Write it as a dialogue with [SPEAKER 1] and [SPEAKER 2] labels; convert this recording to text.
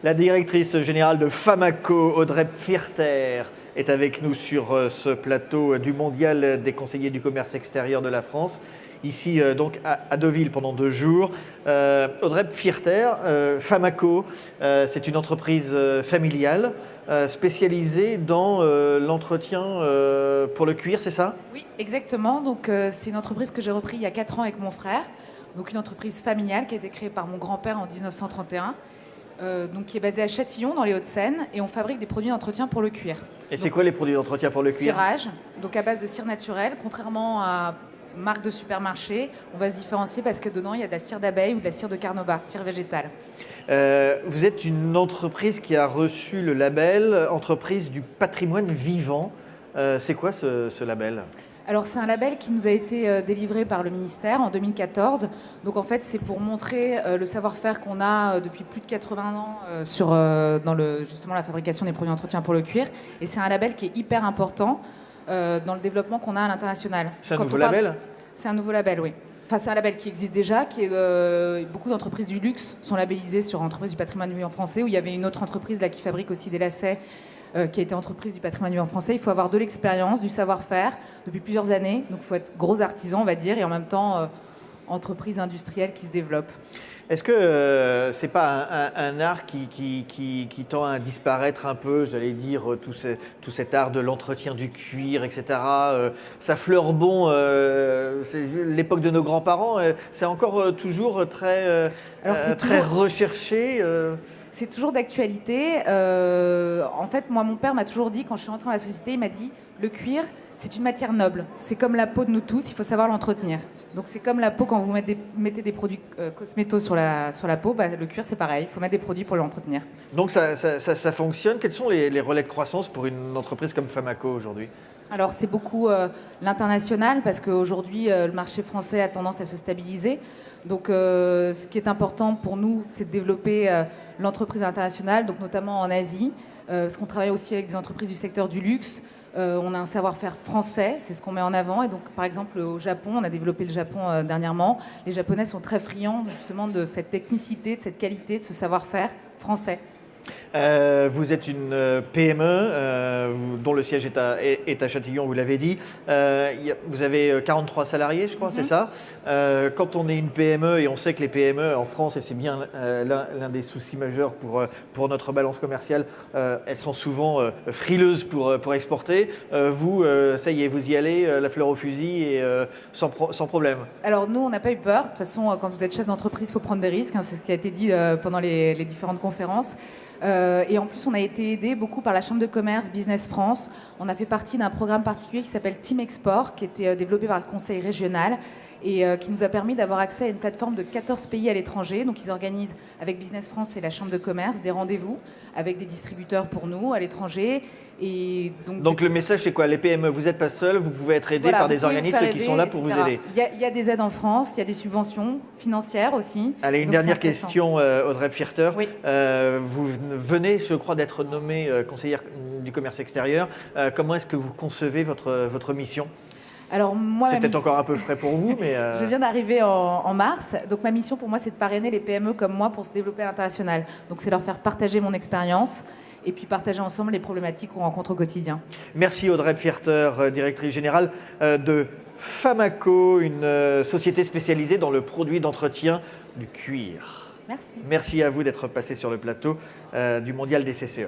[SPEAKER 1] La directrice générale de Famaco, Audrey Pfirter, est avec nous sur ce plateau du Mondial des conseillers du commerce extérieur de la France, ici donc à Deauville pendant 2 jours. Audrey Pfirter, Famaco, c'est une entreprise familiale spécialisée dans l'entretien pour le cuir, c'est ça?
[SPEAKER 2] Oui, exactement. Donc, c'est une entreprise que j'ai reprise il y a 4 ans avec mon frère. Donc, une entreprise familiale qui a été créée par mon grand-père en 1931. Donc, qui est basée à Châtillon, dans les Hauts-de-Seine. Et on fabrique des produits d'entretien pour le cuir.
[SPEAKER 1] Et c'est quoi les produits d'entretien pour le cuir?
[SPEAKER 2] Cirage, donc à base de cire naturelle. Contrairement à marque de supermarché, on va se différencier parce que dedans, il y a de la cire d'abeille ou de la cire de carnauba, cire végétale.
[SPEAKER 1] Vous êtes une entreprise qui a reçu le label Entreprise du patrimoine vivant. C'est quoi ce label?
[SPEAKER 2] Alors c'est un label qui nous a été délivré par le ministère en 2014. Donc en fait c'est pour montrer le savoir-faire qu'on a depuis plus de 80 ans dans justement la fabrication des produits d'entretien pour le cuir. Et c'est un label qui est hyper important dans le développement qu'on a à l'international.
[SPEAKER 1] C'est un nouveau label?
[SPEAKER 2] C'est un nouveau label, oui. Enfin, c'est un label qui existe déjà, beaucoup d'entreprises du luxe sont labellisées sur Entreprise du patrimoine vivant français, où il y avait une autre entreprise là, qui fabrique aussi des lacets, qui a été Entreprise du patrimoine vivant français. Il faut avoir de l'expérience, du savoir-faire depuis plusieurs années, donc il faut être gros artisan, on va dire, et en même temps entreprise industrielle qui se développe.
[SPEAKER 1] Est-ce que c'est pas un art qui tend à disparaître un peu, j'allais dire, tout cet art de l'entretien du cuir, etc. Ça fleure bon, c'est l'époque de nos grands-parents, c'est encore toujours très recherché.
[SPEAKER 2] C'est toujours d'actualité. En fait, moi, mon père m'a toujours dit, quand je suis rentrée dans la société, il m'a dit, le cuir, c'est une matière noble. C'est comme la peau de nous tous, il faut savoir l'entretenir. Donc c'est comme la peau, quand vous mettez des produits cosmétos sur la peau, le cuir c'est pareil, il faut mettre des produits pour l'entretenir.
[SPEAKER 1] Donc ça fonctionne. Quels sont les relais de croissance pour une entreprise comme Famaco aujourd'hui?
[SPEAKER 2] Alors c'est beaucoup l'international parce qu'aujourd'hui le marché français a tendance à se stabiliser. Donc ce qui est important pour nous, c'est de développer l'entreprise internationale, donc notamment en Asie, parce qu'on travaille aussi avec des entreprises du secteur du luxe. On a un savoir-faire français, c'est ce qu'on met en avant. Et donc, par exemple, au Japon, on a développé le Japon dernièrement. Les Japonais sont très friands justement de cette technicité, de cette qualité, de ce savoir-faire français.
[SPEAKER 1] Vous êtes une PME dont le siège est à Châtillon, vous l'avez dit. Vous avez 43 salariés, je crois, c'est ça. Quand on est une PME, et on sait que les PME en France, et c'est bien l'un des soucis majeurs pour notre balance commerciale, elles sont souvent frileuses pour exporter. Vous, ça y est, vous y allez, la fleur au fusil, et sans problème.
[SPEAKER 2] Alors nous, on n'a pas eu peur. De toute façon, quand vous êtes chef d'entreprise, il faut prendre des risques. C'est ce qui a été dit pendant les différentes conférences. Et en plus, on a été aidé beaucoup par la Chambre de commerce Business France. On a fait partie d'un programme particulier qui s'appelle Team Export, qui était développé par le Conseil régional et qui nous a permis d'avoir accès à une plateforme de 14 pays à l'étranger. Donc, ils organisent avec Business France et la Chambre de commerce des rendez-vous avec des distributeurs pour nous à l'étranger. Et
[SPEAKER 1] donc le message, c'est quoi? Les PME, vous n'êtes pas seuls, vous pouvez être aidés par des organismes qui sont là pour vous aider.
[SPEAKER 2] Il y a des aides en France, il y a des subventions financières aussi.
[SPEAKER 1] Allez, une dernière question, Audrey Pfirter.
[SPEAKER 2] Oui.
[SPEAKER 1] Vous venez, je crois, d'être nommée conseillère du commerce extérieur. Comment est-ce que vous concevez votre mission?
[SPEAKER 2] Alors moi,
[SPEAKER 1] c'est peut-être encore un peu frais pour vous, mais...
[SPEAKER 2] Je viens d'arriver en mars, donc ma mission pour moi, c'est de parrainer les PME comme moi pour se développer à l'international. Donc c'est leur faire partager mon expérience et puis partager ensemble les problématiques qu'on rencontre au quotidien.
[SPEAKER 1] Merci Audrey Pfirter, directrice générale de Famaco, une société spécialisée dans le produit d'entretien du cuir.
[SPEAKER 2] Merci.
[SPEAKER 1] Merci à vous d'être passé sur le plateau du Mondial des CCE.